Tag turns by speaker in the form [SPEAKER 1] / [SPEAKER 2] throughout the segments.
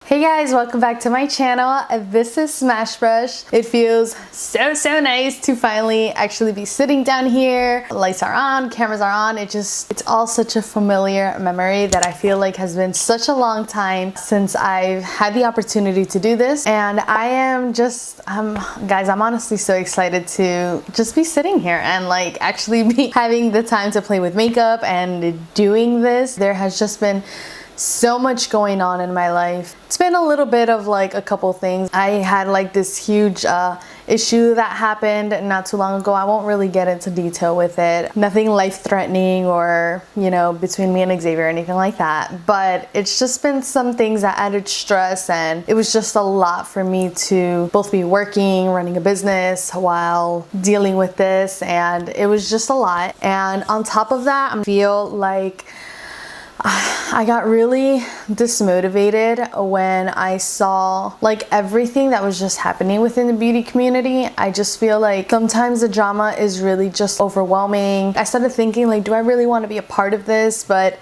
[SPEAKER 1] Hey guys, welcome back to my channel. This is Smashbrush. It feels so nice to finally actually be sitting down here. Lights are on, cameras are on. It's all such a familiar memory that I feel like has been such a long time since I've had the opportunity to do this. And I am just, guys, I'm honestly so excited to just be sitting here and like actually be having the time to play with makeup and doing this. There has just been so much going on in my life. It's been a little bit of like a couple things. I had like this huge issue that happened not too long ago. I won't really get into detail with it. Nothing life-threatening or, you know, between me and Xavier or anything like that. But it's just been some things that added stress, and it was just a lot for me to both be working, running a business while dealing with this, and it was just a lot. And on top of that, I feel like I got really dismotivated when I saw like everything that was just happening within the beauty community. I just feel like sometimes the drama is really just overwhelming. I started thinking like, do I really want to be a part of this? But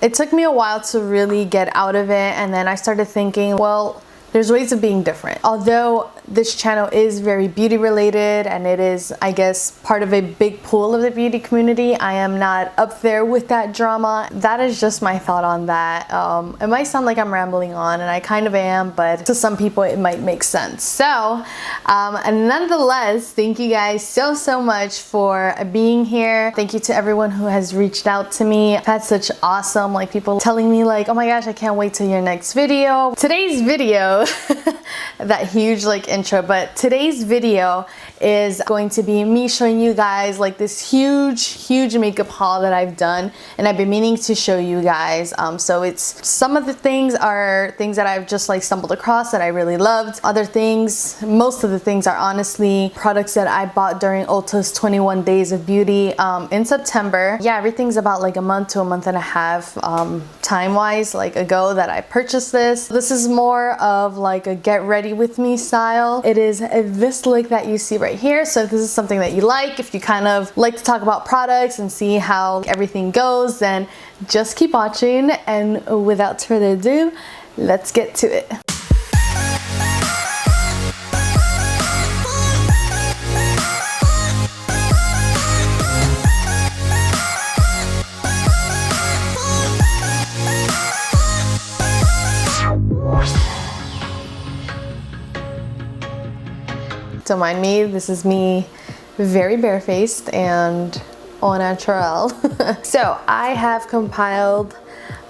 [SPEAKER 1] it took me a while to really get out of it, and then I started thinking, well, there's ways of being different. Although this channel is very beauty related and it is, I guess, part of a big pool of the beauty community, I am not up there with that drama. That is just my thought on that. It might sound like I'm rambling on, and I kind of am, but to some people it might make sense. So, and nonetheless, thank you guys so much for being here. Thank you to everyone who has reached out to me. I've had such awesome like people telling me like, oh my gosh, I can't wait till your next video. Today's video that huge like intro, but today's video is going to be me showing you guys like this huge makeup haul that I've done, and I've been meaning to show you guys. So it's some of the things are things that I've just like stumbled across that I really loved. Other things, most of the things are honestly products that I bought during Ulta's 21 Days of Beauty in September. Yeah, everything's about like a month to a month and a half time-wise like ago that I purchased this. This is more of like a get ready with me style. It is this look that you see right here. So if this is something that you like, if you kind of like to talk about products and see how everything goes, then just keep watching, and without further ado, let's get to it. Don't mind me, this is me very barefaced and au naturel. So I have compiled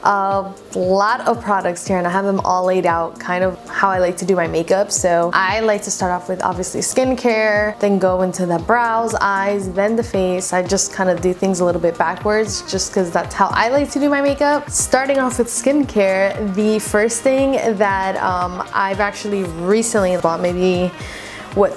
[SPEAKER 1] a lot of products here, and I have them all laid out kind of how I like to do my makeup. So I like to start off with obviously skincare, then go into the brows, eyes, then the face. I just kind of do things a little bit backwards just because that's how I like to do my makeup. Starting off with skincare, the first thing that I've actually recently bought, maybe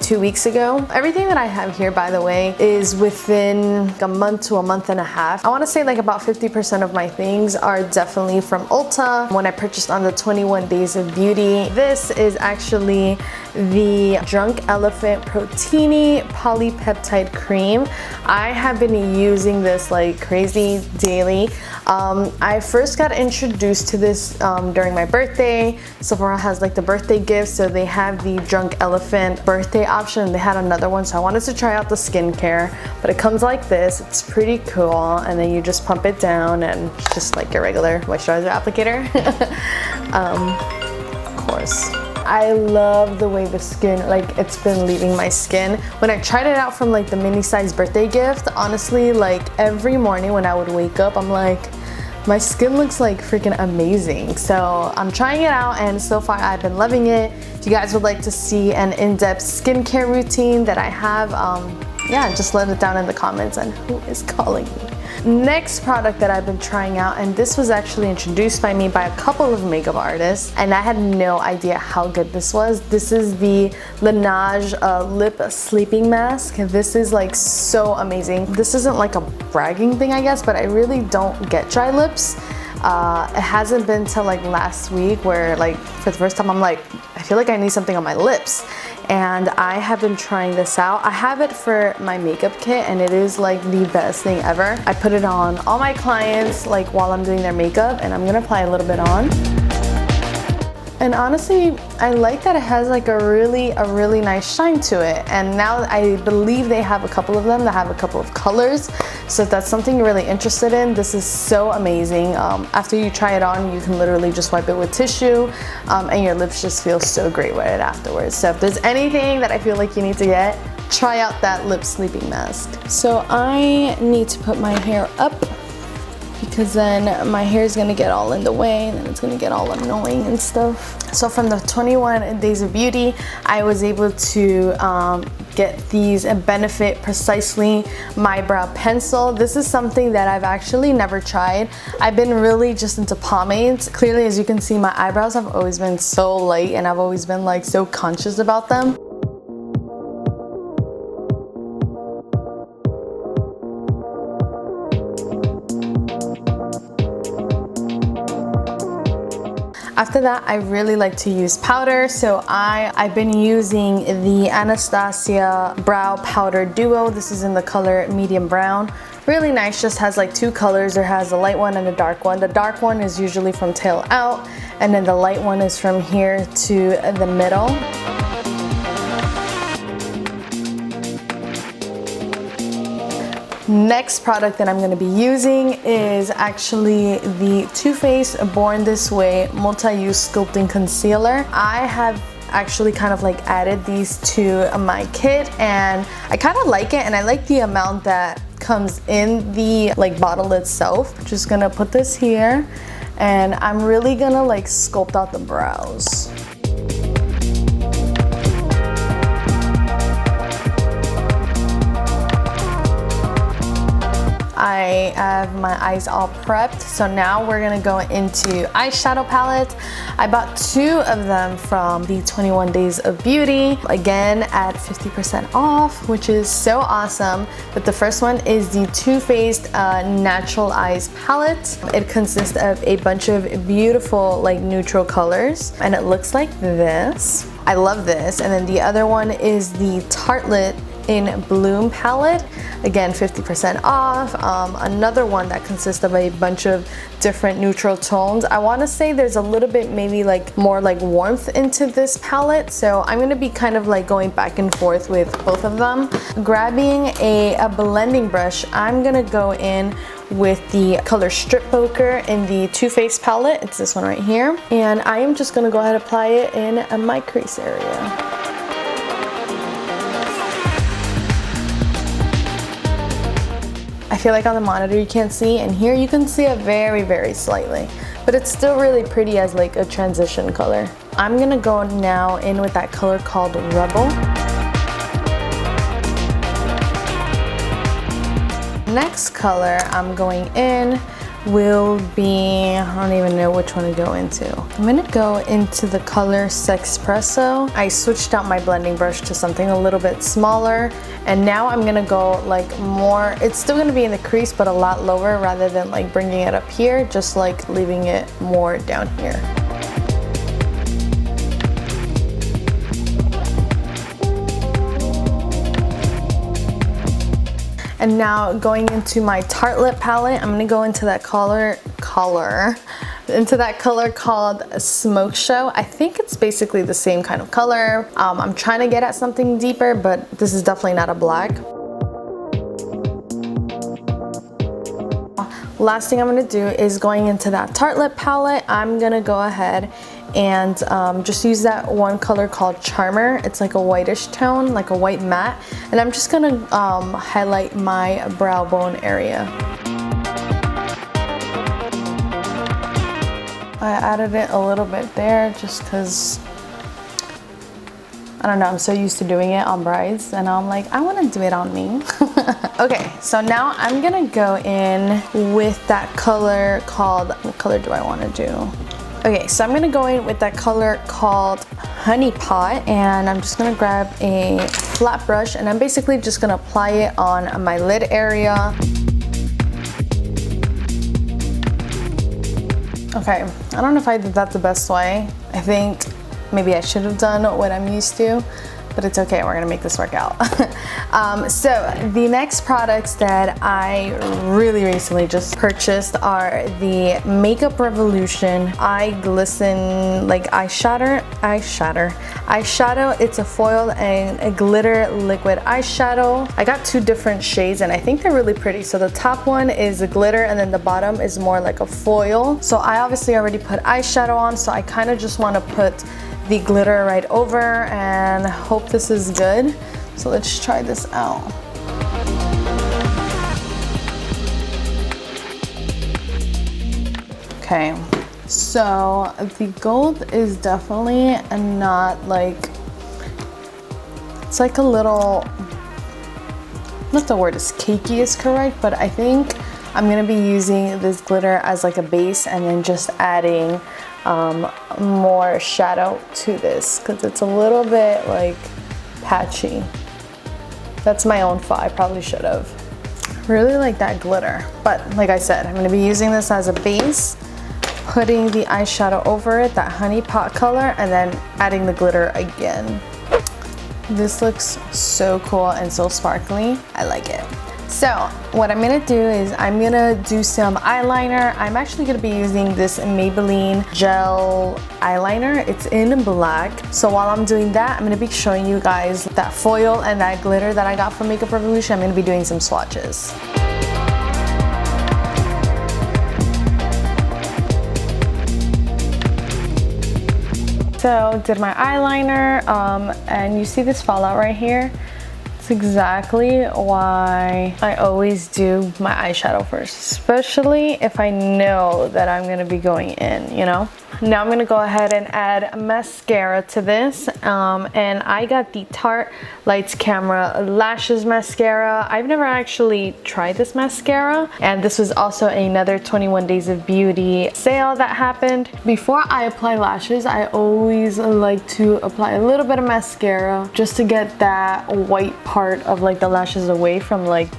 [SPEAKER 1] 2 weeks ago. Everything that I have here, by the way, is within a month to a month and a half. I want to say like about 50% of my things are definitely from Ulta when I purchased on the 21 Days of Beauty. This is actually the Drunk Elephant Protini Polypeptide Cream. I have been using this like crazy daily. I first got introduced to this during my birthday. Sephora has like the birthday gift, so they have the Drunk Elephant birthday option. They had another one, so I wanted to try out the skincare, but it comes like this. It's pretty cool, and then you just pump it down and just like your regular moisturizer applicator. Of course. I love the way the skin, like it's been leaving my skin. When I tried it out from like the mini size birthday gift, honestly, like every morning when I would wake up, I'm like, my skin looks like freaking amazing. So I'm trying it out, and so far I've been loving it. If you guys would like to see an in-depth skincare routine that I have, yeah, just let it down in the comments. And who is calling me? Next product that I've been trying out, and this was actually introduced by me by a couple of makeup artists, and I had no idea how good this was. This is the Lash lip sleeping mask. This is like so amazing. This isn't like a bragging thing, I guess, but I really don't get dry lips. It hasn't been till like last week where like for the first time I'm like, I feel like I need something on my lips. And I have been trying this out. I have it for my makeup kit, and it is like the best thing ever. I put it on all my clients like while I'm doing their makeup, and I'm gonna apply a little bit on. And honestly, I like that it has like a really nice shine to it. And now I believe they have a couple of them that have a couple of colors. So if that's something you're really interested in, this is so amazing. After you try it on, you can literally just wipe it with tissue, and your lips just feel so great with it afterwards. So if there's anything that I feel like you need to get, try out that lip sleeping mask. So I need to put my hair up, because then my hair is gonna get all in the way and then it's gonna get all annoying and stuff. So from the 21 Days of Beauty, I was able to get these Benefit Precisely My Brow Pencil. This is something that I've actually never tried. I've been really just into pomades. Clearly, as you can see, my eyebrows have always been so light and I've always been like so conscious about them. After that, I really like to use powder, so I've been using the Anastasia Brow Powder Duo. This is in the color medium brown. Really nice, just has like two colors. It has a light one and a dark one. The dark one is usually from tail out, and then the light one is from here to the middle. Next product that I'm going to be using is actually the Too Faced Born This Way Multi-Use Sculpting Concealer. I have actually kind of like added these to my kit and I kind of like it, and I like the amount that comes in the like bottle itself. Just gonna put this here and I'm really gonna like sculpt out the brows. I have my eyes all prepped, so now we're gonna go into eyeshadow palette. I bought two of them from the 21 Days of Beauty, again at 50% off, which is so awesome. But the first one is the Too Faced Natural Eyes palette. It consists of a bunch of beautiful like neutral colors, and it looks like this. I love this. And then the other one is the Tartelette in Bloom palette, again 50% off. Another one that consists of a bunch of different neutral tones. I want to say there's a little bit maybe like more like warmth into this palette, so I'm going to be kind of like going back and forth with both of them. Grabbing a blending brush, I'm gonna go in with the color Strip Poker in the Too Faced palette. It's this one right here, and I am just gonna go ahead and apply it in my crease area. I feel like on the monitor you can't see, and here you can see it very slightly, but it's still really pretty as like a transition color. I'm gonna go now in with that color called Rebel. Next color I'm going in will be, I don't even know which one to go into. I'm gonna go into the color Sexpresso. I switched out my blending brush to something a little bit smaller, and now I'm gonna go like more, it's still gonna be in the crease but a lot lower, rather than like bringing it up here, just like leaving it more down here. And now going into my Tartelette palette, I'm gonna go into that color called Smoke Show. I think it's basically the same kind of color. I'm trying to get at something deeper, but this is definitely not a black. Last thing I'm gonna do is going into that Tartelette palette. I'm gonna go ahead and just use that one color called Charmer. It's like a whitish tone, like a white matte, and I'm just gonna highlight my brow bone area. I added it a little bit there just because, I don't know, I'm so used to doing it on brides, and I'm like, I want to do it on me. Okay, so now I'm gonna go in with that color called, what color do I want to do? Okay, so I'm gonna go in with that color called Honey Pot, and I'm just gonna grab a flat brush, and I'm basically just gonna apply it on my lid area. Okay, I don't know if I did that the best way. I think maybe I should have done what I'm used to, but it's okay, we're gonna make this work out. So the next products that I really recently just purchased are the Makeup Revolution Eye Glisten like eyeshadow. It's a foil and a glitter liquid eyeshadow. I got two different shades and I think they're really pretty. So the top one is a glitter and then the bottom is more like a foil. So I obviously already put eyeshadow on, so I kind of just want to put the glitter right over and hope this is good. So let's try this out. Okay, so the gold is definitely not like, it's like a little, not the word is cakey is correct, but I think I'm gonna be using this glitter as like a base and then just adding more shadow to this because it's a little bit like patchy. That's my own fault, I probably should have. Really like that glitter, but like I said, I'm gonna be using this as a base, putting the eyeshadow over it, that honey pot color, and then adding the glitter again. This looks so cool and so sparkly. I like it. So what I'm gonna do is I'm gonna do some eyeliner. I'm actually gonna be using this Maybelline gel eyeliner. It's in black. So while I'm doing that, I'm gonna be showing you guys that foil and that glitter that I got from Makeup Revolution. I'm gonna be doing some swatches. So did my eyeliner, and you see this fallout right here? It's exactly why I always do my eyeshadow first, especially if I know that I'm gonna be going in, you know? Now I'm gonna go ahead and add mascara to this, and I got the Tarte Lights Camera Lashes mascara. I've never actually tried this mascara, and this was also another 21 Days of Beauty sale that happened. Before I apply lashes, I always like to apply a little bit of mascara just to get that white part of like the lashes away from like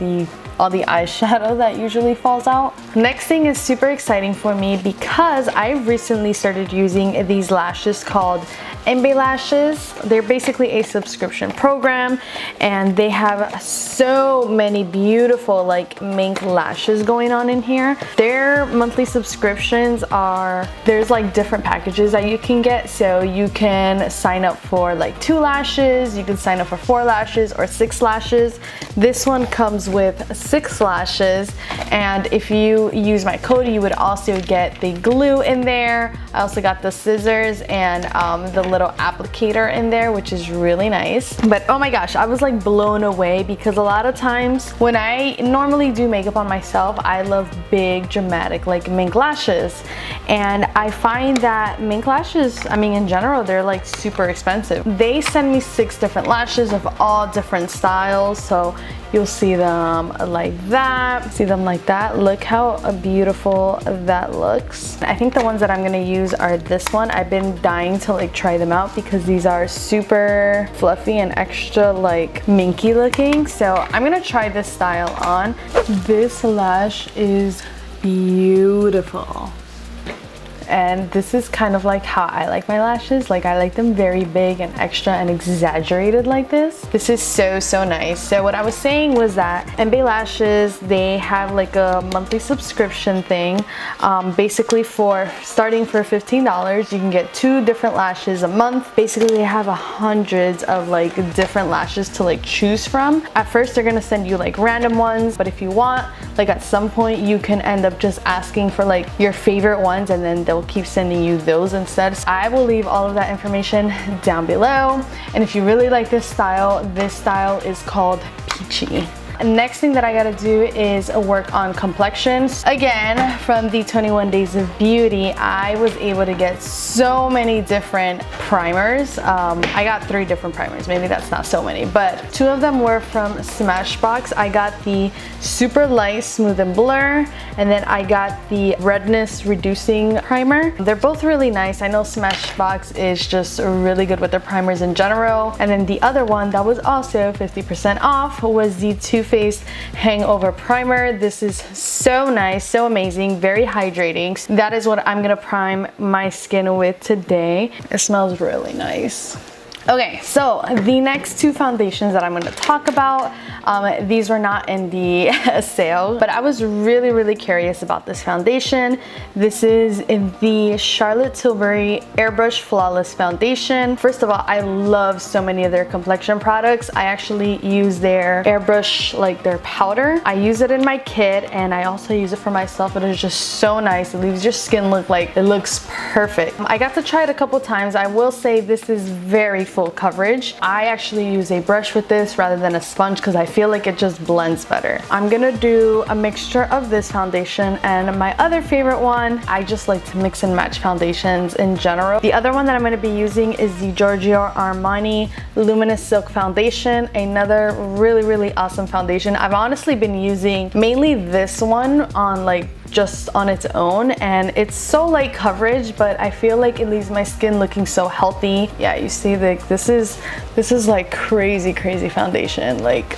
[SPEAKER 1] all the eyeshadow that usually falls out. Next thing is super exciting for me because I recently started using these lashes called Embe lashes. They're basically a subscription program and they have so many beautiful like mink lashes going on in here. Their monthly subscriptions are, there's like different packages that you can get. So you can sign up for like 2 lashes, you can sign up for 4 lashes or 6 lashes. This one comes with 6 lashes, and if you use my code you would also get the glue in there. I also got the scissors and the little applicator in there, which is really nice. But oh my gosh, I was like blown away because a lot of times when I normally do makeup on myself, I love big dramatic like mink lashes, and I find that mink lashes, I mean in general, they're like super expensive. They send me 6 different lashes of all different styles, so you'll see them like that, see them like that. Look how beautiful that looks. I think the ones that I'm gonna use are this one. I've been dying to like try them out because these are super fluffy and extra like minky looking. So I'm gonna try this style on. This lash is beautiful. And this is kind of like how I like my lashes. Like I like them very big and extra and exaggerated like this. This is so nice. So what I was saying was that Embe lashes, they have like a monthly subscription thing. Basically starting for $15, you can get 2 different lashes a month. Basically they have hundreds of like different lashes to like choose from. At first they're gonna send you like random ones, but if you want, like at some point you can end up just asking for like your favorite ones and then they'll keep sending you those instead. So I will leave all of that information down below. And if you really like this style is called Peachy. Next thing that I gotta do is work on complexion. Again, from the 21 Days of Beauty, I was able to get so many different primers. I got 3 different primers. Maybe that's not so many, but 2 of them were from Smashbox. I got the Super Light Smooth and Blur, and then I got the Redness Reducing Primer. They're both really nice. I know Smashbox is just really good with their primers in general. And then the other one that was also 50% off was the Too Faced Hangover Primer. This is so nice, so amazing, very hydrating. That is what I'm gonna prime my skin with today. It smells really nice. Okay, so the next two foundations that I'm going to talk about, these were not in the sale, but I was really curious about this foundation. This is the Charlotte Tilbury Airbrush Flawless Foundation. First of all, I love so many of their complexion products. I actually use their airbrush, like their powder. I use it in my kit, and I also use it for myself. It is just so nice. It leaves your skin look like it looks perfect. I got to try it a couple times. I will say this is very full coverage. I actually use a brush with this rather than a sponge because I feel like it just blends better. I'm gonna do a mixture of this foundation and my other favorite one. I just like to mix and match foundations in general. The other one that I'm gonna be using is the Giorgio Armani Luminous Silk Foundation. Another really awesome foundation. I've honestly been using mainly this one on like just on its own, and it's so light coverage, but I feel like it leaves my skin looking so healthy. Yeah, you see, like this is like crazy foundation, like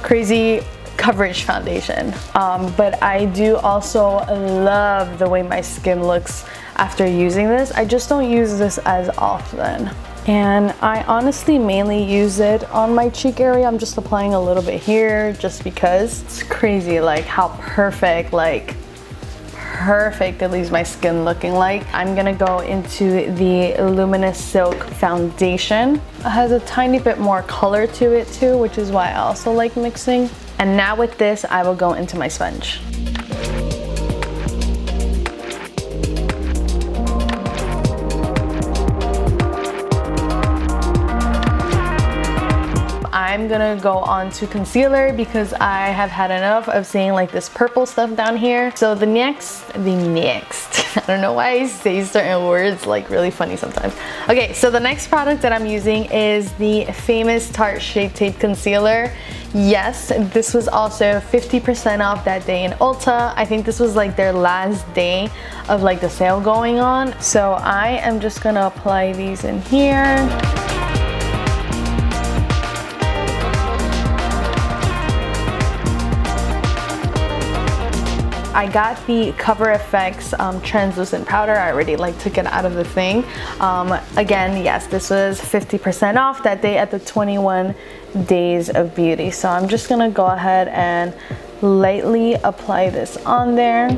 [SPEAKER 1] crazy coverage foundation. But I do also love the way my skin looks after using this. I just don't use this as often. And I honestly mainly use it on my cheek area. I'm just applying a little bit here just because it's crazy like how perfect it leaves my skin looking like. I'm gonna go into the Luminous Silk Foundation. It has a tiny bit more color to it too, which is why I also like mixing. And now with this, I will go into my sponge. I'm gonna go on to concealer because I have had enough of seeing like this purple stuff down here. So the next, I don't know why I say certain words like really funny sometimes. Okay, so the next product that I'm using is the famous Tarte Shape Tape Concealer. Yes, this was also 50% off that day in Ulta. I think this was like their last day of like the sale going on. So I am just gonna apply these in here. I got the Cover FX translucent powder. I already like took it out of the thing. Again, yes, this was 50% off that day at the 21 Days of Beauty. So I'm just gonna go ahead and lightly apply this on there.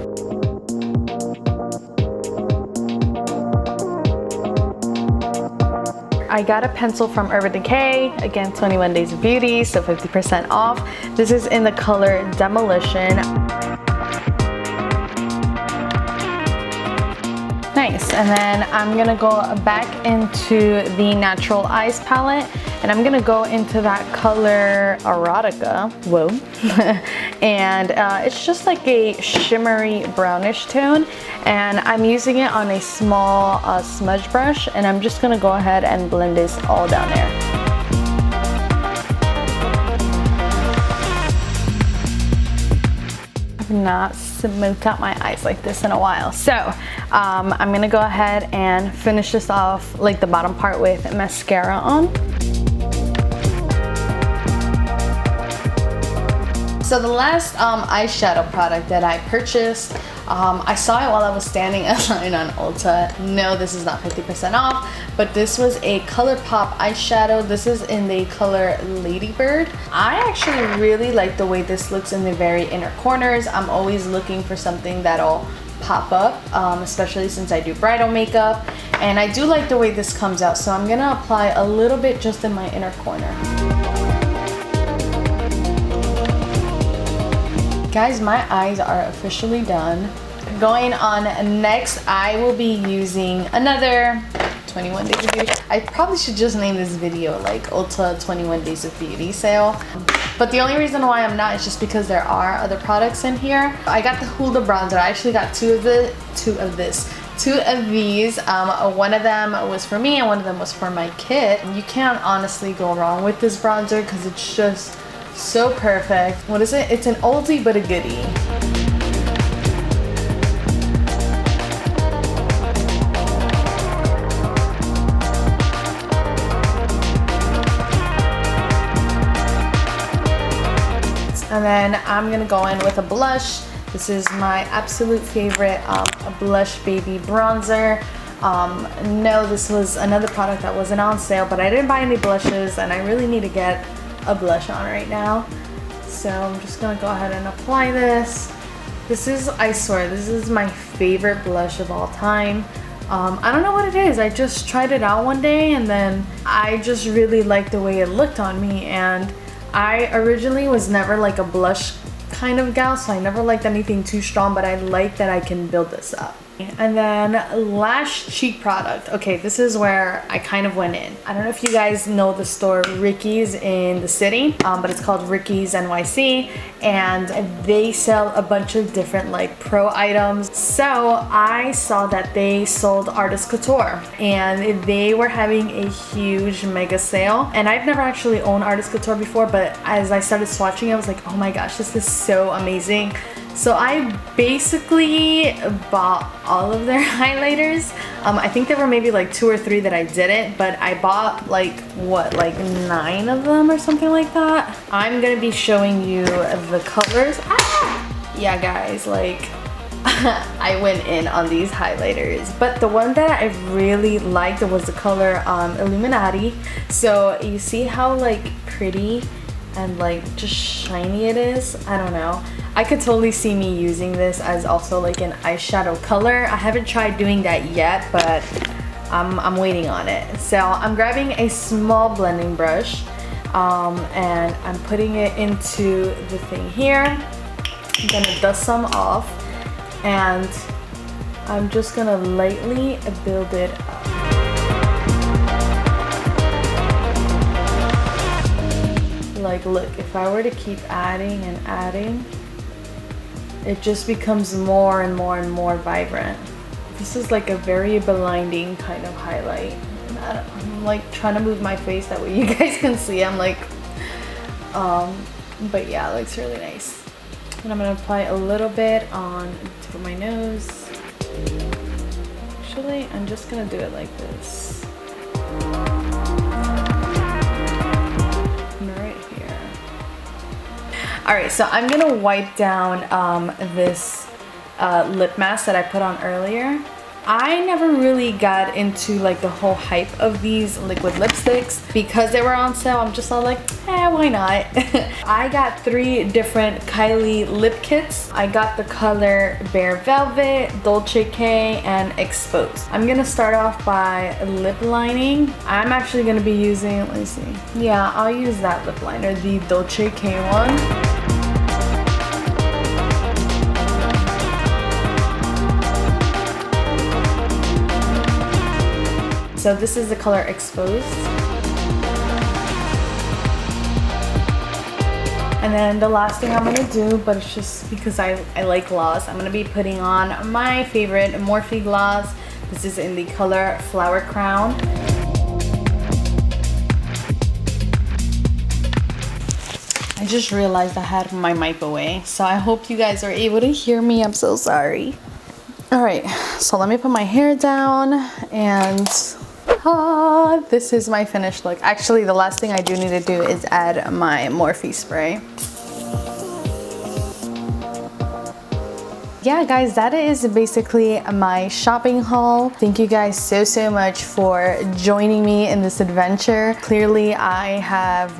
[SPEAKER 1] I got a pencil from Urban Decay, again 21 Days of Beauty, so 50% off. This is in the color Demolition. Nice, and then I'm gonna go back into the Natural Eyes palette, and I'm gonna go into that color Erotica. Whoa. And it's just like a shimmery brownish tone, and I'm using it on a small smudge brush, and I'm just gonna go ahead and blend this all down there. Not smoked out my eyes like this in a while. So I'm gonna go ahead and finish this off like the bottom part with mascara on. So the last eyeshadow product that I purchased, I saw it while I was standing in line on Ulta. No, this is not 50% off, but this was a ColourPop eyeshadow. This is in the color Ladybird. I actually really like the way this looks in the very inner corners. I'm always looking for something that'll pop up, especially since I do bridal makeup. And I do like the way this comes out, so I'm gonna apply a little bit just in my inner corner. Guys, my eyes are officially done. Going on next, I will be using another 21 Days of Beauty. I probably should just name this video like Ulta 21 Days of Beauty sale. But the only reason why I'm not is just because there are other products in here. I got the Huda bronzer. I actually got two of these. One of them was for me and one of them was for my kit. You can't honestly go wrong with this bronzer because it's just so perfect. What is it? It's an oldie but a goodie. And then I'm gonna go in with a blush. This is my absolute favorite blush baby bronzer. No, this was another product that wasn't on sale, but I didn't buy any blushes and I really need to get a blush on right now. So I'm just gonna go ahead and apply this. This is, I swear, this is my favorite blush of all time. I don't know what it is. I just tried it out one day and then I just really liked the way it looked on me, and I originally was never like a blush kind of gal, so I never liked anything too strong, but I like that I can build this up. And then Lash cheek product. Okay, this is where I kind of went in. I don't know if you guys know the store Ricky's in the city, but it's called Ricky's NYC, and they sell a bunch of different like pro items. So I saw that they sold Artist Couture and they were having a huge mega sale, and I've never actually owned Artist Couture before, but as I started swatching I was like, oh my gosh, this is so amazing. So I basically bought all of their highlighters. I think there were maybe like 2 or 3 that I didn't, but I bought like, what, like 9 of them or something like that. I'm gonna be showing you the colors. Yeah guys, like I went in on these highlighters, but the one that I really liked was the color Illuminati. So you see how like pretty and like just shiny it is? I don't know. I could totally see me using this as also like an eyeshadow color. I haven't tried doing that yet, but I'm waiting on it. So I'm grabbing a small blending brush and I'm putting it into the thing here. I'm gonna dust some off and I'm just gonna lightly build it up. Like, look, if I were to keep adding and adding, it just becomes more and more and more vibrant. This is like a very blinding kind of highlight. I'm like trying to move my face that way you guys can see. I'm like, but yeah, it looks really nice. And I'm gonna apply a little bit on the tip of my nose. Actually, I'm just gonna do it like this. Alright, so I'm gonna wipe down this lip mask that I put on earlier. I never really got into like the whole hype of these liquid lipsticks because they were on sale. I'm just all like, why not? I got 3 different Kylie lip kits. I got the color Bare Velvet, Dolce K, and Exposed. I'm gonna start off by lip lining. I'm actually gonna be using, let me see. Yeah, I'll use that lip liner, the Dolce K one. So this is the color Exposed. And then the last thing I'm gonna do, but it's just because I like gloss, I'm gonna be putting on my favorite Morphe gloss. This is in the color Flower Crown. I just realized I had my mic away, so I hope you guys are able to hear me. I'm so sorry. All right, so let me put my hair down and this is my finished look. Actually, the last thing I do need to do is add my Morphe spray. Yeah guys, that is basically my shopping haul. Thank you guys so much for joining me in this adventure. Clearly I have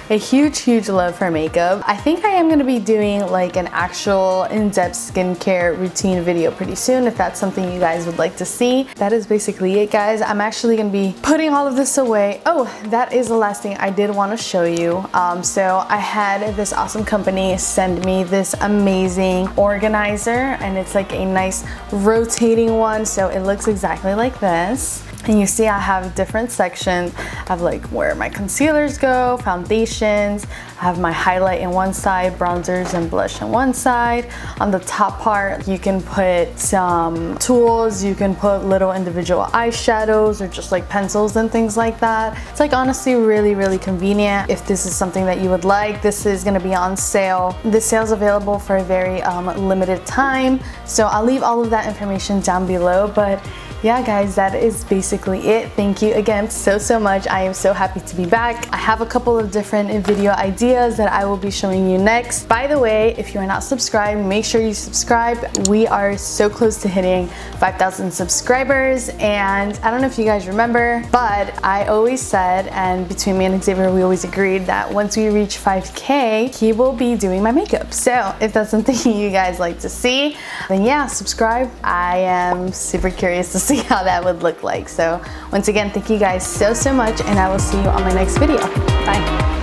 [SPEAKER 1] a huge love for makeup. I think I am going to be doing like an actual in-depth skincare routine video pretty soon if that's something you guys would like to see. That is basically it guys. I'm actually going to be putting all of this away. Oh, that is the last thing I did want to show you. So I had this awesome company send me this amazing organizer, and it's like a nice rotating one, so it looks exactly like this. And you see I have different sections. I have like where my concealers go, foundations, I have my highlight in one side, bronzers and blush in one side. On the top part you can put some tools, you can put little individual eyeshadows or just like pencils and things like that. It's like honestly really convenient. If this is something that you would like, this is going to be on sale. This sale is available for a very limited time, so I'll leave all of that information down below. But yeah guys, that is basically it. Thank you again so much. I am so happy to be back. I have a couple of different video ideas that I will be showing you next. By the way, if you are not subscribed, make sure you subscribe. We are so close to hitting 5,000 subscribers, and I don't know if you guys remember, but I always said, and between me and Xavier we always agreed, that once we reach 5K, he will be doing my makeup. So if that's something you guys like to see, then yeah, subscribe. I am super curious to see how that would look like. So once again, thank you guys so much, and I will see you on my next video. Bye.